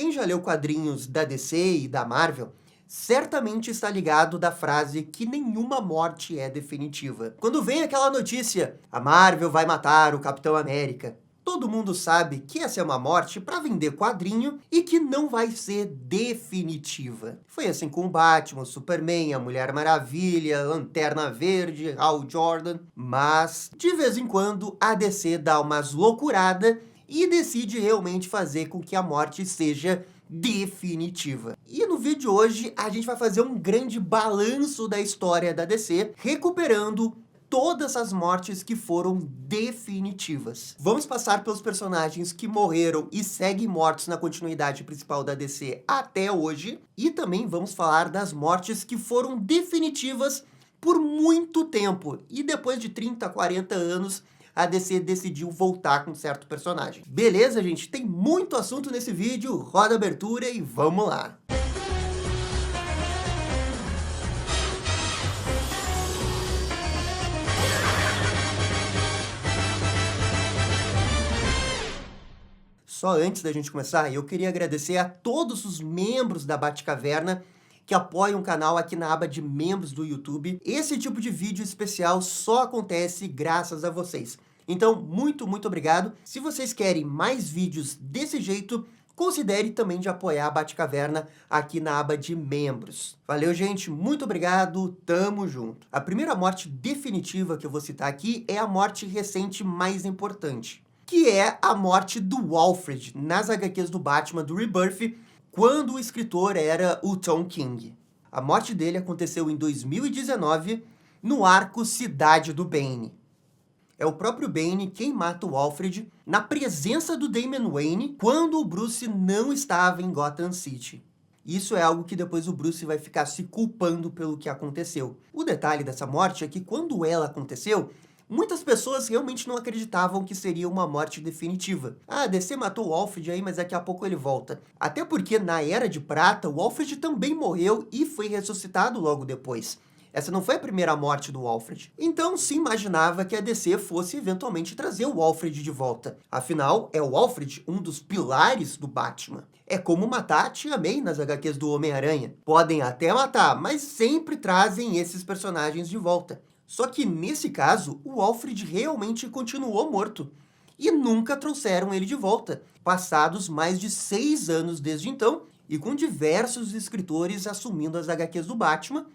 Quem já leu quadrinhos da DC e da Marvel, certamente está ligado da frase que nenhuma morte é definitiva. Quando vem aquela notícia, a Marvel vai matar o Capitão América, todo mundo sabe que essa é uma morte para vender quadrinho e que não vai ser definitiva. Foi assim com o Batman, o Superman, a Mulher Maravilha, Lanterna Verde, Hal Jordan, mas de vez em quando a DC dá umas loucuradas e decide realmente fazer com que a morte seja definitiva. E no vídeo de hoje a gente vai fazer um grande balanço da história da DC, recuperando todas as mortes que foram definitivas. Vamos passar pelos personagens que morreram e seguem mortos na continuidade principal da DC até hoje, e também vamos falar das mortes que foram definitivas por muito tempo, e depois de 30, 40 anos, a DC decidiu voltar com certo personagem. Beleza, gente? Tem muito assunto nesse vídeo, roda a abertura e vamos lá! Só antes da gente começar, eu queria agradecer a todos os membros da Batcaverna que apoiam o canal aqui na aba de membros do YouTube. Esse tipo de vídeo especial só acontece graças a vocês. Então, muito obrigado. Se vocês querem mais vídeos desse jeito, considere também de apoiar a Batcaverna aqui na aba de membros. Valeu, gente. Muito obrigado. Tamo junto. A primeira morte definitiva que eu vou citar aqui é a morte recente mais importante, que é a morte do Alfred nas HQs do Batman do Rebirth, quando o escritor era o Tom King. A morte dele aconteceu em 2019, no arco Cidade do Bane. É o próprio Bane quem mata o Alfred na presença do Damian Wayne, quando o Bruce não estava em Gotham City. Isso é algo que depois o Bruce vai ficar se culpando pelo que aconteceu. O detalhe dessa morte é que quando ela aconteceu, muitas pessoas realmente não acreditavam que seria uma morte definitiva. Ah, a DC matou o Alfred aí, mas daqui a pouco ele volta. Até porque na Era de Prata, o Alfred também morreu e foi ressuscitado logo depois. Essa não foi a primeira morte do Alfred. Então se imaginava que a DC fosse eventualmente trazer o Alfred de volta. Afinal, é o Alfred um dos pilares do Batman. É como matar a Tia May nas HQs do Homem-Aranha. Podem até matar, mas sempre trazem esses personagens de volta. Só que nesse caso, o Alfred realmente continuou morto. E nunca trouxeram ele de volta. Passados mais de 6 anos desde então, e com diversos escritores assumindo as HQs do Batman,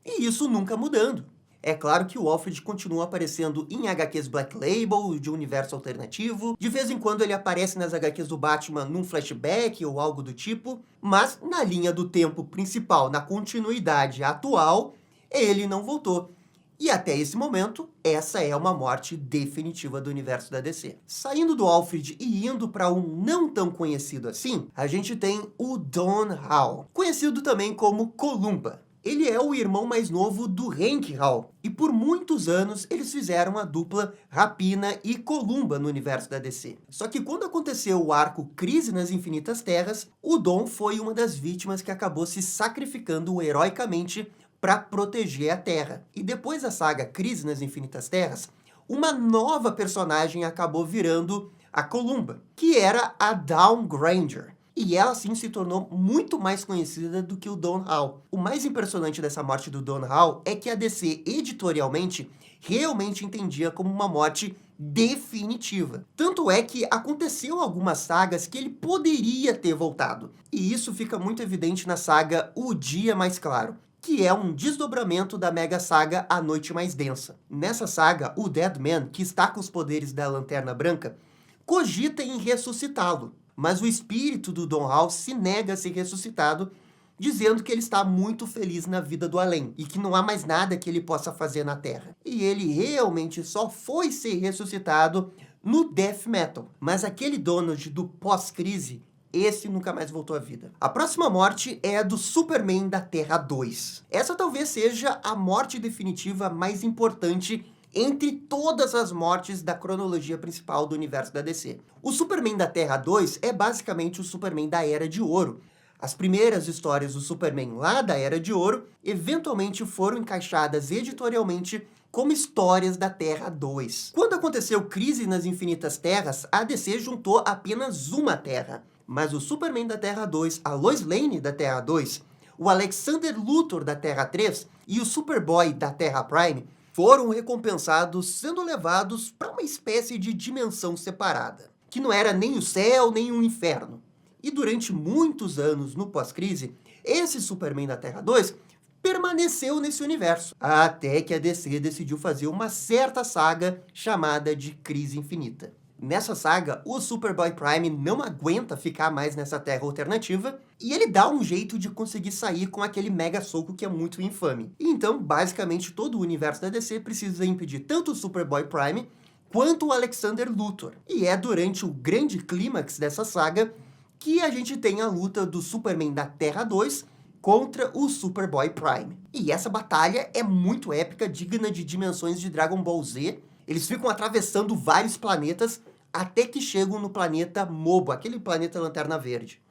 e isso nunca mudando. É claro que o Alfred continua aparecendo em HQs Black Label, de universo alternativo. De vez em quando ele aparece nas HQs do Batman num flashback ou algo do tipo. Mas na linha do tempo principal, na continuidade atual, ele não voltou. E até esse momento, essa é uma morte definitiva do universo da DC. Saindo do Alfred e indo para um não tão conhecido assim, a gente tem o Don Hall, conhecido também como Columba. Ele é o irmão mais novo do Hank Hall, e por muitos anos eles fizeram a dupla Rapina e Columba no universo da DC. Só que quando aconteceu o arco Crise nas Infinitas Terras, o Don foi uma das vítimas que acabou se sacrificando heroicamente para proteger a Terra. E depois da saga Crise nas Infinitas Terras, uma nova personagem acabou virando a Columba, que era a Dawn Granger. E ela sim se tornou muito mais conhecida do que o Don Hall. O mais impressionante dessa morte do Don Hall é que a DC, editorialmente, realmente entendia como uma morte definitiva. Tanto é que aconteceu algumas sagas que ele poderia ter voltado. E isso fica muito evidente na saga O Dia Mais Claro, que é um desdobramento da mega saga A Noite Mais Densa. Nessa saga, o Deadman, que está com os poderes da Lanterna Branca, cogita em ressuscitá-lo. Mas o espírito do Don Hall se nega a ser ressuscitado, dizendo que ele está muito feliz na vida do além, e que não há mais nada que ele possa fazer na Terra. E ele realmente só foi ser ressuscitado no Death Metal. Mas aquele Donald do pós-crise, esse nunca mais voltou à vida. A próxima morte é a do Superman da Terra 2. Essa talvez seja a morte definitiva mais importante entre todas as mortes da cronologia principal do universo da DC. O Superman da Terra 2 é basicamente o Superman da Era de Ouro. As primeiras histórias do Superman lá da Era de Ouro eventualmente foram encaixadas editorialmente como histórias da Terra 2. Quando aconteceu Crise nas Infinitas Terras, a DC juntou apenas uma Terra, Mas o Superman da Terra 2, a Lois Lane da Terra 2, o Alexander Luthor da Terra 3 e o Superboy da Terra Prime foram recompensados sendo levados para uma espécie de dimensão separada, que não era nem o céu nem o inferno. E durante muitos anos no pós-crise, esse Superman da Terra 2 permaneceu nesse universo, até que a DC decidiu fazer uma certa saga chamada de Crise Infinita. Nessa saga, o Superboy Prime não aguenta ficar mais nessa Terra alternativa e ele dá um jeito de conseguir sair com aquele mega soco que é muito infame. E então, basicamente, todo o universo da DC precisa impedir tanto o Superboy Prime quanto o Alexander Luthor. E é durante o grande clímax dessa saga que a gente tem a luta do Superman da Terra 2 contra o Superboy Prime. E essa batalha é muito épica, digna de dimensões de Dragon Ball Z. Eles ficam atravessando vários planetas até que chegam no planeta Mobo, aquele planeta Lanterna Verde.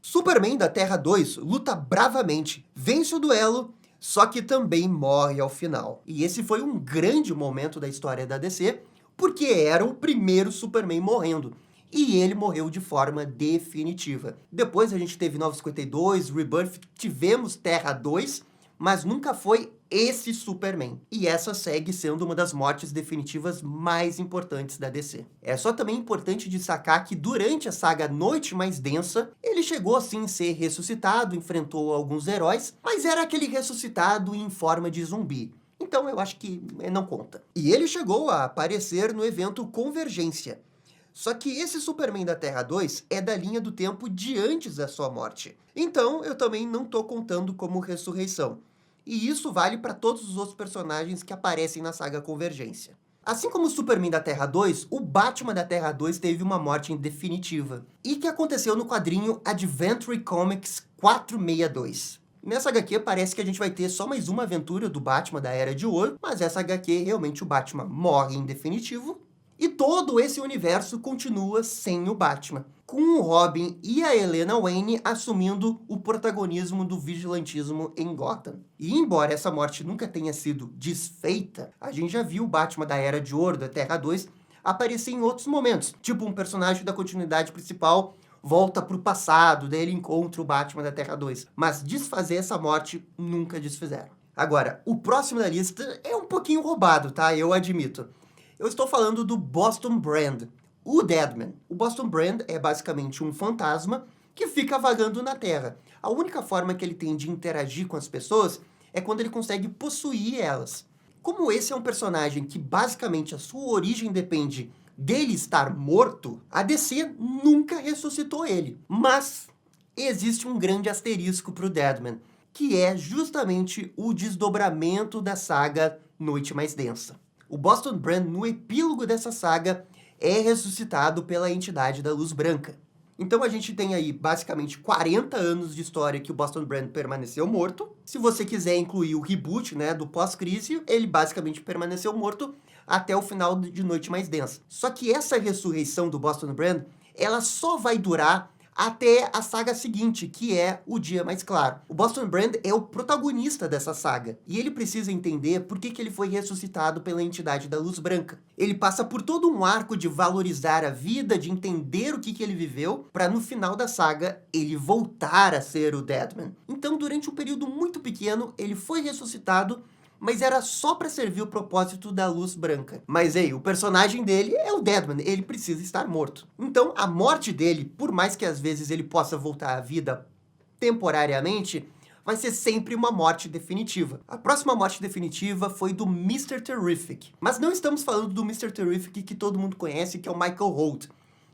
Superman da Terra 2 luta bravamente, vence o duelo, só que também morre ao final. E esse foi um grande momento da história da DC, porque era o primeiro Superman morrendo. E ele morreu de forma definitiva. Depois a gente teve 952, Rebirth, tivemos Terra 2, mas nunca foi esse Superman. E essa segue sendo uma das mortes definitivas mais importantes da DC. É só também importante destacar que durante a saga Noite Mais Densa, ele chegou assim a ser ressuscitado, enfrentou alguns heróis, mas era aquele ressuscitado em forma de zumbi. Então eu acho que não conta. E ele chegou a aparecer no evento Convergência. Só que esse Superman da Terra 2 é da linha do tempo de antes da sua morte. Então eu também não tô contando como ressurreição. E isso vale para todos os outros personagens que aparecem na saga Convergência. Assim como o Superman da Terra 2, o Batman da Terra 2 teve uma morte definitiva. E que aconteceu no quadrinho Adventure Comics 462. Nessa HQ parece que a gente vai ter só mais uma aventura do Batman da Era de Ouro, mas essa HQ realmente o Batman morre em definitivo. E todo esse universo continua sem o Batman, com o Robin e a Helena Wayne assumindo o protagonismo do vigilantismo em Gotham. E embora essa morte nunca tenha sido desfeita, a gente já viu o Batman da Era de Ouro, da Terra 2, aparecer em outros momentos. Tipo, um personagem da continuidade principal volta para o passado, daí ele encontra o Batman da Terra 2. Mas desfazer essa morte nunca desfizeram. Agora, o próximo da lista é um pouquinho roubado, tá? Eu admito. Eu estou falando do Boston Brand, o Deadman. O Boston Brand é basicamente um fantasma que fica vagando na Terra. A única forma que ele tem de interagir com as pessoas é quando ele consegue possuir elas. Como esse é um personagem que basicamente a sua origem depende dele estar morto, a DC nunca ressuscitou ele. Mas existe um grande asterisco para o Deadman, que é justamente o desdobramento da saga Noite Mais Densa. O Boston Brand, no epílogo dessa saga, é ressuscitado pela entidade da Luz Branca. Então a gente tem aí basicamente 40 anos de história que o Boston Brand permaneceu morto. Se você quiser incluir o reboot, né, do pós-crise, ele basicamente permaneceu morto até o final de Noite Mais Densa. Só que essa ressurreição do Boston Brand, ela só vai durar até a saga seguinte, que é O Dia Mais Claro. O Boston Brand é o protagonista dessa saga, e ele precisa entender por que ele foi ressuscitado pela entidade da Luz Branca. Ele passa por todo um arco de valorizar a vida, de entender o que ele viveu, para no final da saga ele voltar a ser o Deadman. Então, durante um período muito pequeno, ele foi ressuscitado, mas era só para servir o propósito da Luz Branca. Mas o personagem dele é o Deadman, ele precisa estar morto. Então, a morte dele, por mais que às vezes ele possa voltar à vida temporariamente, vai ser sempre uma morte definitiva. A próxima morte definitiva foi do Mr. Terrific. Mas não estamos falando do Mr. Terrific que todo mundo conhece, que é o Michael Holt.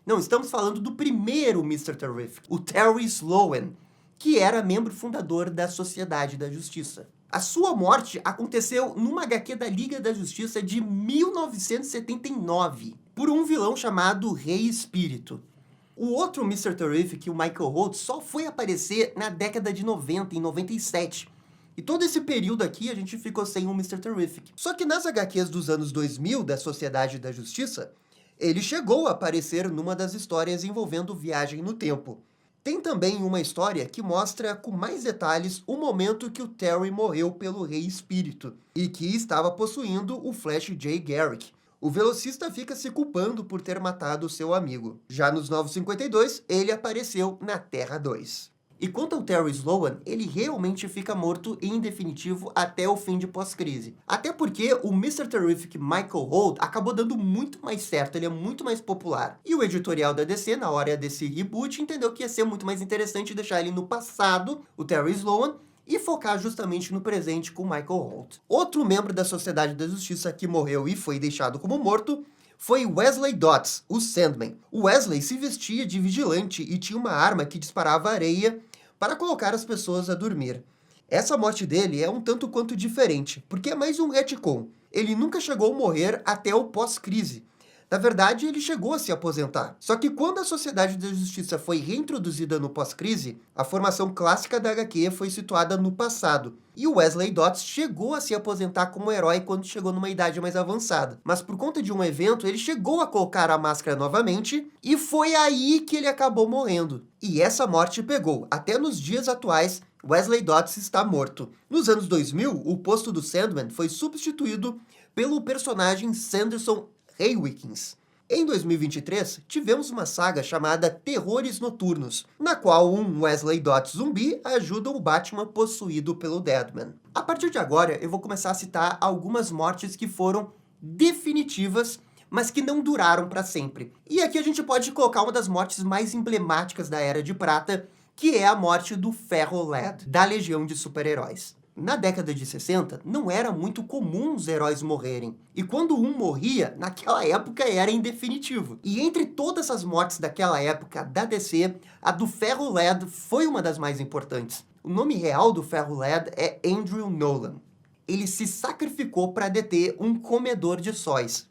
Não, estamos falando do primeiro Mr. Terrific, o Terry Sloan, que era membro fundador da Sociedade da Justiça. A sua morte aconteceu numa HQ da Liga da Justiça de 1979, por um vilão chamado Rei Espírito. O outro Mr. Terrific, o Michael Holt, só foi aparecer na década de 90, em 97. E todo esse período aqui a gente ficou sem o Mr. Terrific. Só que nas HQs dos anos 2000 da Sociedade da Justiça, ele chegou a aparecer numa das histórias envolvendo viagem no tempo. Tem também uma história que mostra com mais detalhes o momento que o Terry morreu pelo Rei Espírito e que estava possuindo o Flash J. Garrick, O velocista fica se culpando por ter matado seu amigo. Já nos Novos 52, ele apareceu na Terra 2. E quanto ao Terry Sloan, ele realmente fica morto em definitivo até o fim de Pós-Crise. Até porque o Mr. Terrific Michael Holt acabou dando muito mais certo, ele é muito mais popular. E o editorial da DC, na hora desse reboot, entendeu que ia ser muito mais interessante deixar ele no passado, o Terry Sloan, e focar justamente no presente com Michael Holt. Outro membro da Sociedade da Justiça que morreu e foi deixado como morto foi Wesley Dodds, o Sandman. O Wesley se vestia de vigilante e tinha uma arma que disparava areia para colocar as pessoas a dormir. Essa morte dele é um tanto quanto diferente, porque é mais um retcon. Ele nunca chegou a morrer até o pós-crise. Na verdade, ele chegou a se aposentar. Só que quando a Sociedade da Justiça foi reintroduzida no pós-crise, a formação clássica da HQ foi situada no passado. E o Wesley Dodds chegou a se aposentar como herói quando chegou numa idade mais avançada. Mas por conta de um evento, ele chegou a colocar a máscara novamente, e foi aí que ele acabou morrendo. E essa morte pegou. Até nos dias atuais, Wesley Dodds está morto. Nos anos 2000, o posto do Sandman foi substituído pelo personagem Sanderson Haywikins. Em 2023, tivemos uma saga chamada Terrores Noturnos, na qual um Wesley Dodds zumbi ajuda o Batman possuído pelo Deadman. A partir de agora, eu vou começar a citar algumas mortes que foram definitivas, mas que não duraram para sempre. E aqui a gente pode colocar uma das mortes mais emblemáticas da Era de Prata, que é a morte do Ferro-Led, da Legião de Super-Heróis. Na década de 60, não era muito comum os heróis morrerem. E quando um morria, naquela época era em definitivo. E entre todas as mortes daquela época da DC, a do Ferro-Led foi uma das mais importantes. O nome real do Ferro-Led é Andrew Nolan. Ele se sacrificou para deter um comedor de sóis,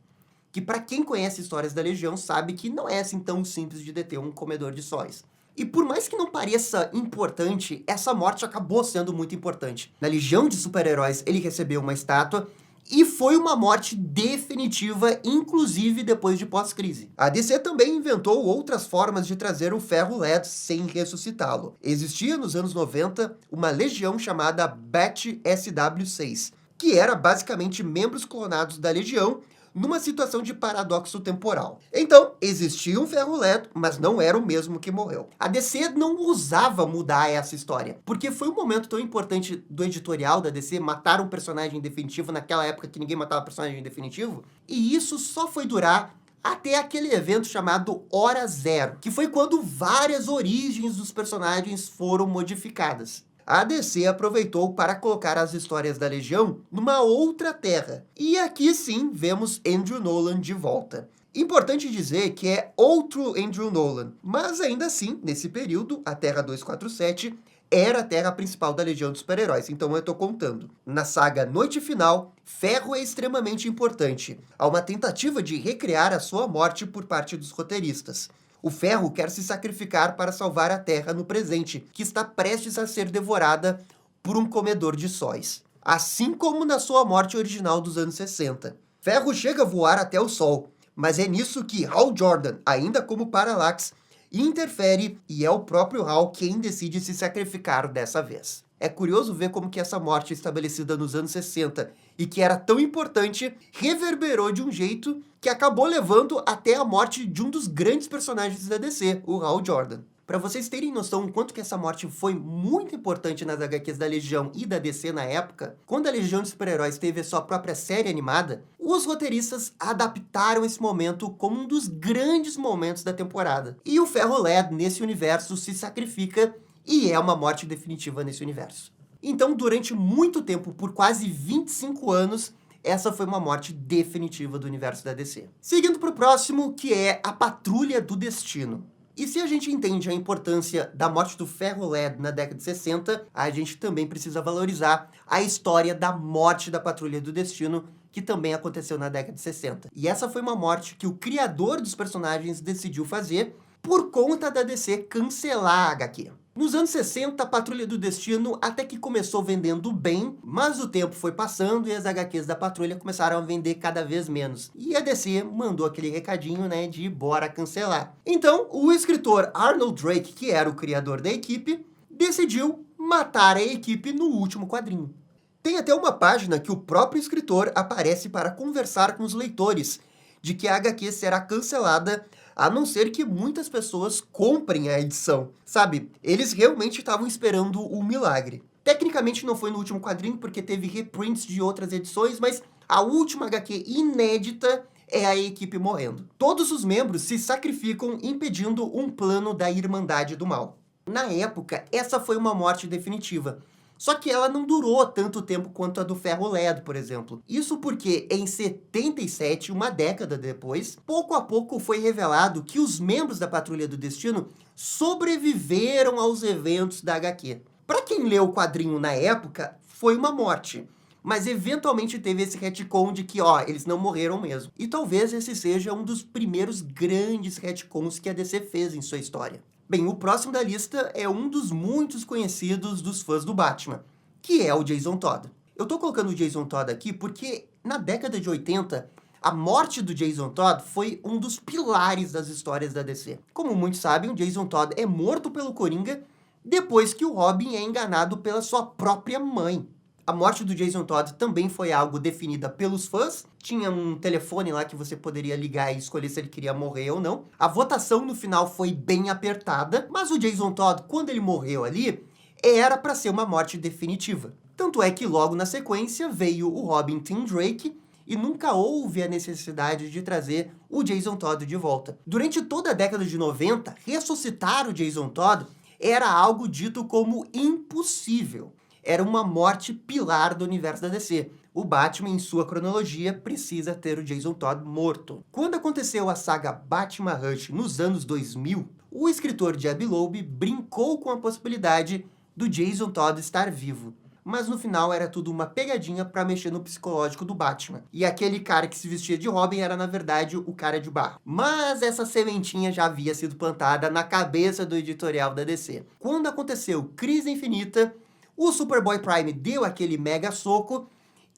que para quem conhece histórias da Legião sabe que não é assim tão simples de deter um comedor de sóis. E por mais que não pareça importante, essa morte acabou sendo muito importante. Na Legião de Super-Heróis, ele recebeu uma estátua, e foi uma morte definitiva, inclusive depois de pós-crise. A DC também inventou outras formas de trazer o Ferro-Led sem ressuscitá-lo. Existia nos anos 90 uma legião chamada Bat-SW6, que era basicamente membros clonados da Legião, numa situação de paradoxo temporal. Então, existia um Ferro-Led, mas não era o mesmo que morreu. A DC não ousava mudar essa história, porque foi um momento tão importante do editorial da DC matar um personagem definitivo naquela época que ninguém matava personagem definitivo, e isso só foi durar até aquele evento chamado Hora Zero, que foi quando várias origens dos personagens foram modificadas. A DC aproveitou para colocar as histórias da Legião numa outra terra. E aqui sim vemos Andrew Nolan de volta. Importante dizer que é outro Andrew Nolan, mas ainda assim, nesse período, a Terra 247 era a terra principal da Legião dos Super-Heróis, então eu tô contando. Na saga Noite Final, Ferro é extremamente importante. Há uma tentativa de recriar a sua morte por parte dos roteiristas. O Ferro quer se sacrificar para salvar a Terra no presente, que está prestes a ser devorada por um comedor de sóis. Assim como na sua morte original dos anos 60. Ferro chega a voar até o Sol, mas é nisso que Hal Jordan, ainda como Parallax, interfere, e é o próprio Hal quem decide se sacrificar dessa vez. É curioso ver como que essa morte estabelecida nos anos 60 e que era tão importante, reverberou de um jeito que acabou levando até a morte de um dos grandes personagens da DC, o Hal Jordan. Para vocês terem noção do quanto que essa morte foi muito importante nas HQs da Legião e da DC na época, quando a Legião de Super-Heróis teve a sua própria série animada, os roteiristas adaptaram esse momento como um dos grandes momentos da temporada. E o Ferro-Led, nesse universo, se sacrifica e é uma morte definitiva nesse universo. Então, durante muito tempo, por quase 25 anos, essa foi uma morte definitiva do universo da DC. Seguindo para o próximo, que é a Patrulha do Destino. E se a gente entende a importância da morte do Ferro-Led na década de 60, a gente também precisa valorizar a história da morte da Patrulha do Destino, que também aconteceu na década de 60. E essa foi uma morte que o criador dos personagens decidiu fazer por conta da DC cancelar a HQ. Nos anos 60, a Patrulha do Destino até que começou vendendo bem, mas o tempo foi passando e as HQs da Patrulha começaram a vender cada vez menos. E a DC mandou aquele recadinho, né, de bora cancelar. Então, o escritor Arnold Drake, que era o criador da equipe, decidiu matar a equipe no último quadrinho. Tem até uma página que o próprio escritor aparece para conversar com os leitores, de que a HQ será cancelada, a não ser que muitas pessoas comprem a edição. Sabe, eles realmente estavam esperando um milagre. Tecnicamente não foi no último quadrinho, porque teve reprints de outras edições, mas a última HQ inédita é a equipe morrendo. Todos os membros se sacrificam impedindo um plano da Irmandade do Mal. Na época, essa foi uma morte definitiva. Só que ela não durou tanto tempo quanto a do Ferro Ledo, por exemplo. Isso porque, em 77, uma década depois, pouco a pouco foi revelado que os membros da Patrulha do Destino sobreviveram aos eventos da HQ. Para quem leu o quadrinho na época, foi uma morte. Mas eventualmente teve esse retcon de que, eles não morreram mesmo. E talvez esse seja um dos primeiros grandes retcons que a DC fez em sua história. Bem, o próximo da lista é um dos muitos conhecidos dos fãs do Batman, que é o Jason Todd. Eu tô colocando o Jason Todd aqui porque, na década de 80, a morte do Jason Todd foi um dos pilares das histórias da DC. Como muitos sabem, o Jason Todd é morto pelo Coringa depois que o Robin é enganado pela sua própria mãe. A morte do Jason Todd também foi algo definida pelos fãs. Tinha um telefone lá que você poderia ligar e escolher se ele queria morrer ou não. A votação no final foi bem apertada, mas o Jason Todd, quando ele morreu ali, era para ser uma morte definitiva. Tanto é que logo na sequência veio o Robin Tim Drake e nunca houve a necessidade de trazer o Jason Todd de volta. Durante toda a década de 90, ressuscitar o Jason Todd era algo dito como impossível. Era uma morte pilar do universo da DC. O Batman, em sua cronologia, precisa ter o Jason Todd morto. Quando aconteceu a saga Batman Rush nos anos 2000, o escritor Jeb Loeb brincou com a possibilidade do Jason Todd estar vivo. Mas no final era tudo uma pegadinha para mexer no psicológico do Batman. E aquele cara que se vestia de Robin era, na verdade, o cara de barro. Mas essa sementinha já havia sido plantada na cabeça do editorial da DC. Quando aconteceu Crise Infinita, o Superboy Prime deu aquele mega soco,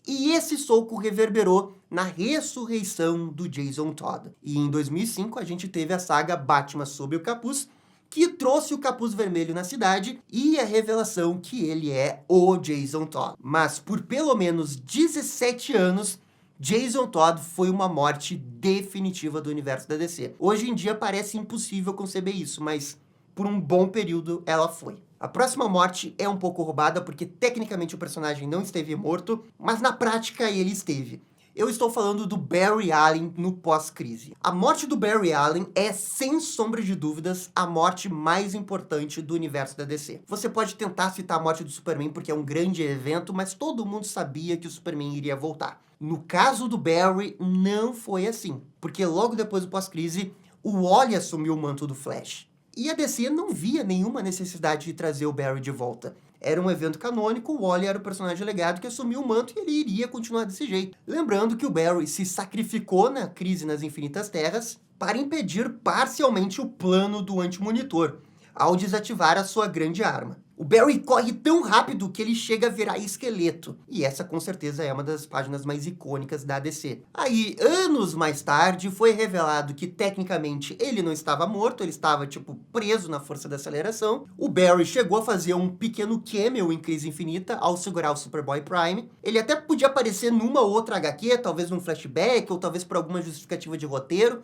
e esse soco reverberou na ressurreição do Jason Todd. E em 2005 a gente teve a saga Batman Sob o Capuz, que trouxe o capuz vermelho na cidade e a revelação que ele é o Jason Todd. Mas por pelo menos 17 anos, Jason Todd foi uma morte definitiva do universo da DC. Hoje em dia parece impossível conceber isso, mas por um bom período ela foi. A próxima morte é um pouco roubada porque tecnicamente o personagem não esteve morto, mas na prática ele esteve. Eu estou falando do Barry Allen no pós-crise. A morte do Barry Allen é, sem sombra de dúvidas, a morte mais importante do universo da DC. Você pode tentar citar a morte do Superman porque é um grande evento, mas todo mundo sabia que o Superman iria voltar. No caso do Barry, não foi assim, porque logo depois do pós-crise, o Wally assumiu o manto do Flash. E a DC não via nenhuma necessidade de trazer o Barry de volta. Era um evento canônico, o Wally era o personagem legado que assumiu o manto e ele iria continuar desse jeito. Lembrando que o Barry se sacrificou na Crise nas Infinitas Terras para impedir parcialmente o plano do Anti-Monitor, ao desativar a sua grande arma. O Barry corre tão rápido que ele chega a virar esqueleto. E essa, com certeza, é uma das páginas mais icônicas da DC. Aí, anos mais tarde, foi revelado que, tecnicamente, ele não estava morto, ele estava, preso na força da aceleração. O Barry chegou a fazer um pequeno cameo em Crise Infinita ao segurar o Superboy Prime. Ele até podia aparecer numa outra HQ, talvez num flashback, ou talvez por alguma justificativa de roteiro.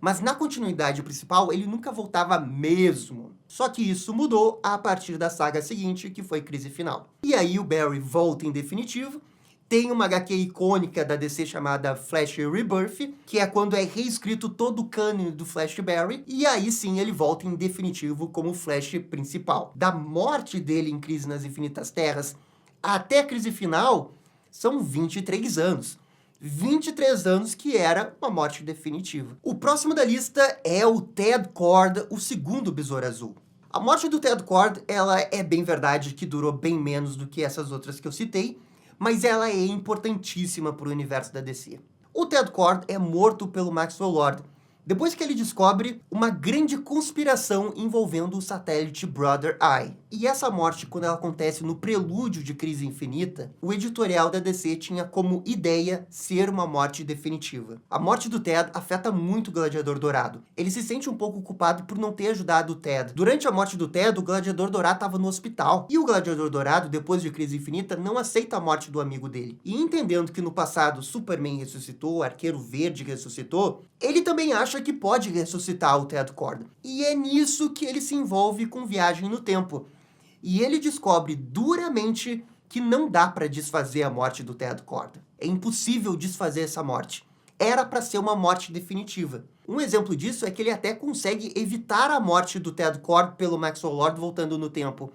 Mas na continuidade principal, ele nunca voltava mesmo. Só que isso mudou a partir da saga seguinte, que foi Crise Final. E aí o Barry volta em definitivo. Tem uma HQ icônica da DC chamada Flash Rebirth, que é quando é reescrito todo o cânone do Flash Barry, e aí sim ele volta em definitivo como Flash principal. Da morte dele em Crise nas Infinitas Terras até a Crise Final, são 23 anos. 23 anos que era uma morte definitiva. O próximo da lista é o Ted Kord, o segundo Besouro Azul. A morte do Ted Kord, ela é bem verdade que durou bem menos do que essas outras que eu citei, mas ela é importantíssima para o universo da DC. O Ted Kord é morto pelo Maxwell Lord, depois que ele descobre uma grande conspiração envolvendo o satélite Brother Eye. E essa morte, quando ela acontece no prelúdio de Crise Infinita, o editorial da DC tinha como ideia ser uma morte definitiva. A morte do Ted afeta muito o Gladiador Dourado. Ele se sente um pouco culpado por não ter ajudado o Ted. Durante a morte do Ted, o Gladiador Dourado estava no hospital. E o Gladiador Dourado, depois de Crise Infinita, não aceita a morte do amigo dele. E entendendo que no passado Superman ressuscitou, o Arqueiro Verde ressuscitou, ele também acha que pode ressuscitar o Ted Kord. E é nisso que ele se envolve com Viagem no Tempo. E ele descobre duramente que não dá para desfazer a morte do Ted Kord. É impossível desfazer essa morte. Era para ser uma morte definitiva. Um exemplo disso é que ele até consegue evitar a morte do Ted Kord pelo Maxwell Lord voltando no tempo.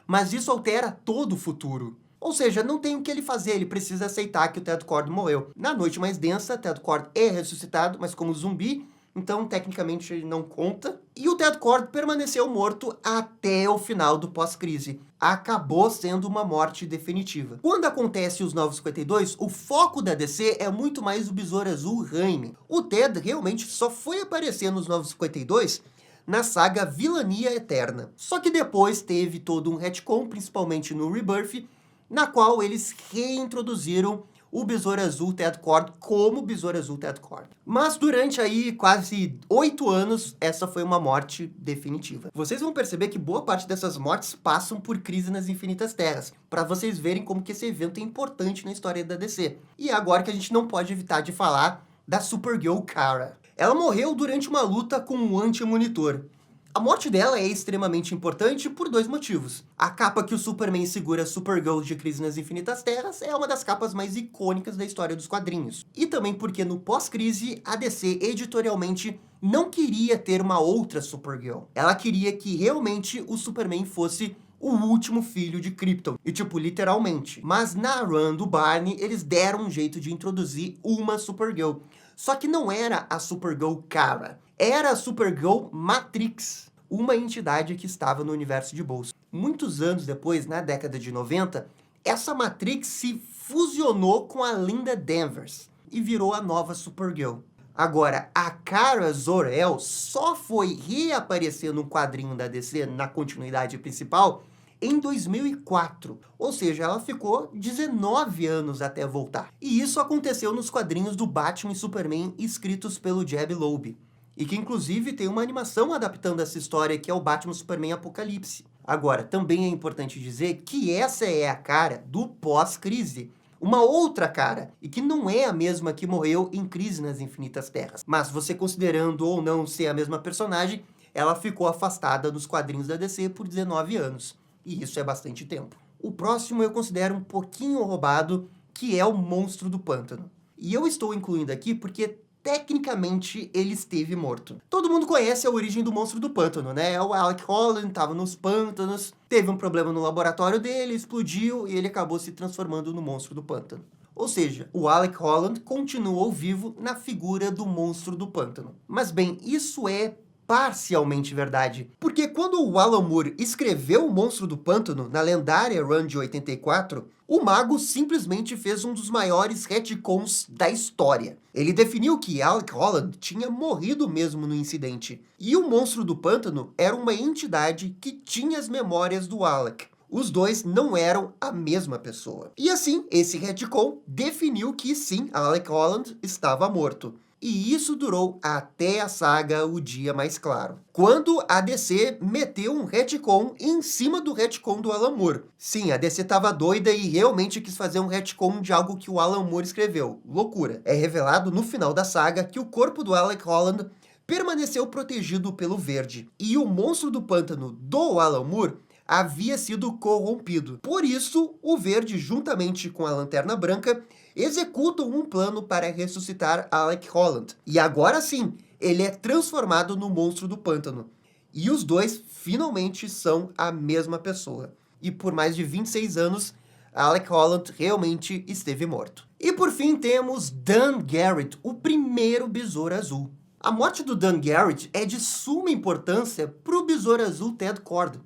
Mas isso altera todo o futuro. Ou seja, não tem o que ele fazer, ele precisa aceitar que o Ted Kord morreu. Na Noite Mais Densa, Ted Kord é ressuscitado, mas como zumbi, então tecnicamente ele não conta. E o Ted Kord permaneceu morto até o final do pós-crise. Acabou sendo uma morte definitiva. Quando acontece os Novos 52, o foco da DC é muito mais o Besouro Azul Raimi. O Ted realmente só foi aparecer nos Novos 52 na saga Vilania Eterna. Só que depois teve todo um retcon, principalmente no Rebirth, na qual eles reintroduziram o Besouro Azul Ted Kord como Besouro Azul Ted Kord. Mas durante aí quase 8 anos, essa foi uma morte definitiva. Vocês vão perceber que boa parte dessas mortes passam por Crise nas Infinitas Terras, para vocês verem como que esse evento é importante na história da DC. E é agora que a gente não pode evitar de falar da Supergirl Kara. Ela morreu durante uma luta com um anti-monitor. A morte dela é extremamente importante por 2 motivos. A capa que o Superman segura a Supergirl de Crise nas Infinitas Terras é uma das capas mais icônicas da história dos quadrinhos. E também porque no pós-crise, a DC editorialmente não queria ter uma outra Supergirl. Ela queria que realmente o Superman fosse o último filho de Krypton. E tipo, literalmente. Mas na run do Barney, eles deram um jeito de introduzir uma Supergirl. Só que não era a Supergirl Kara. Era a Supergirl Matrix, uma entidade que estava no universo de Bolsa. Muitos anos depois, na década de 90, essa Matrix se fusionou com a Linda Danvers e virou a nova Supergirl. Agora, a Kara Zor-El só foi reaparecer no quadrinho da DC, na continuidade principal, em 2004. Ou seja, ela ficou 19 anos até voltar. E isso aconteceu nos quadrinhos do Batman e Superman escritos pelo Jeb Loeb. E que inclusive tem uma animação adaptando essa história, que é o Batman Superman Apocalipse. Agora, também é importante dizer que essa é a Kara do pós-crise. Uma outra Kara, e que não é a mesma que morreu em Crise nas Infinitas Terras. Mas você considerando ou não ser a mesma personagem, ela ficou afastada dos quadrinhos da DC por 19 anos. E isso é bastante tempo. O próximo eu considero um pouquinho roubado, que é o Monstro do Pântano. E eu estou incluindo aqui porque tecnicamente ele esteve morto. Todo mundo conhece a origem do Monstro do Pântano, né? O Alec Holland estava nos pântanos, teve um problema no laboratório dele, explodiu e ele acabou se transformando no Monstro do Pântano. Ou seja, o Alec Holland continuou vivo na figura do Monstro do Pântano. Mas bem, isso é parcialmente verdade, porque quando o Alan Moore escreveu o Monstro do Pântano na lendária run de 84, o mago simplesmente fez um dos maiores retcons da história. Ele definiu que Alec Holland tinha morrido mesmo no incidente, e o Monstro do Pântano era uma entidade que tinha as memórias do Alec. Os dois não eram a mesma pessoa. E assim, esse retcon definiu que sim, Alec Holland estava morto. E isso durou até a saga O Dia Mais Claro, quando a DC meteu um retcon em cima do retcon do Alan Moore. Sim, a DC tava doida e realmente quis fazer um retcon de algo que o Alan Moore escreveu. Loucura. É revelado no final da saga que o corpo do Alec Holland permaneceu protegido pelo verde. E o Monstro do Pântano do Alan Moore havia sido corrompido. Por isso, o verde, juntamente com a Lanterna Branca, executam um plano para ressuscitar Alec Holland. E agora sim, ele é transformado no Monstro do Pântano. E os dois finalmente são a mesma pessoa. E por mais de 26 anos, Alec Holland realmente esteve morto. E por fim temos Dan Garrett, o primeiro Besouro Azul. A morte do Dan Garrett é de suma importância para o Besouro Azul Ted Kord,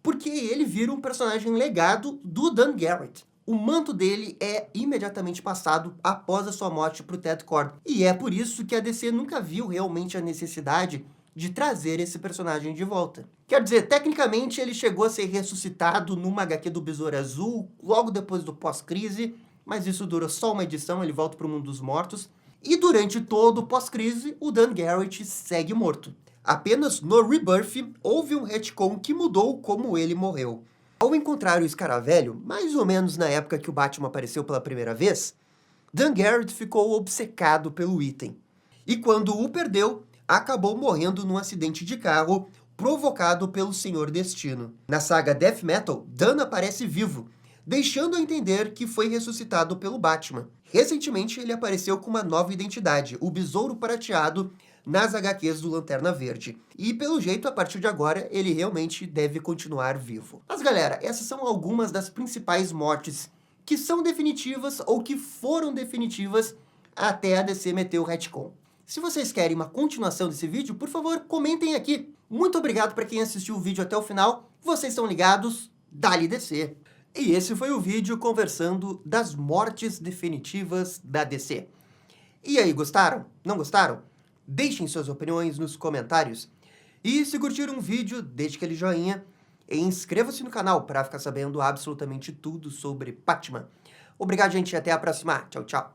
porque ele vira um personagem legado do Dan Garrett. o manto dele é imediatamente passado após a sua morte para o Ted Kord. E é por isso que a DC nunca viu realmente a necessidade de trazer esse personagem de volta. Quer dizer, tecnicamente ele chegou a ser ressuscitado numa HQ do Besouro Azul, logo depois do pós-crise, mas isso durou só uma edição, ele volta para o mundo dos mortos. E durante todo o pós-crise, o Dan Garrett segue morto. Apenas no Rebirth houve um retcon que mudou como ele morreu. Ao encontrar o Escaravelho, mais ou menos na época que o Batman apareceu pela primeira vez, Dan Garrett ficou obcecado pelo item. E quando o perdeu, acabou morrendo num acidente de carro provocado pelo Senhor Destino. Na saga Death Metal, Dan aparece vivo, deixando a entender que foi ressuscitado pelo Batman. Recentemente, ele apareceu com uma nova identidade, o Besouro Prateado, nas HQs do Lanterna Verde. E, pelo jeito, a partir de agora, ele realmente deve continuar vivo. Mas, galera, essas são algumas das principais mortes que são definitivas ou que foram definitivas até a DC meter o retcon. Se vocês querem uma continuação desse vídeo, por favor, comentem aqui. Muito obrigado para quem assistiu o vídeo até o final. Vocês estão ligados? Dá-lhe DC! E esse foi o vídeo conversando das mortes definitivas da DC. E aí, gostaram? Não gostaram? Deixem suas opiniões nos comentários. E se curtiram o vídeo, deixe aquele joinha e inscreva-se no canal para ficar sabendo absolutamente tudo sobre Batman. Obrigado, gente, e até a próxima. Tchau, tchau.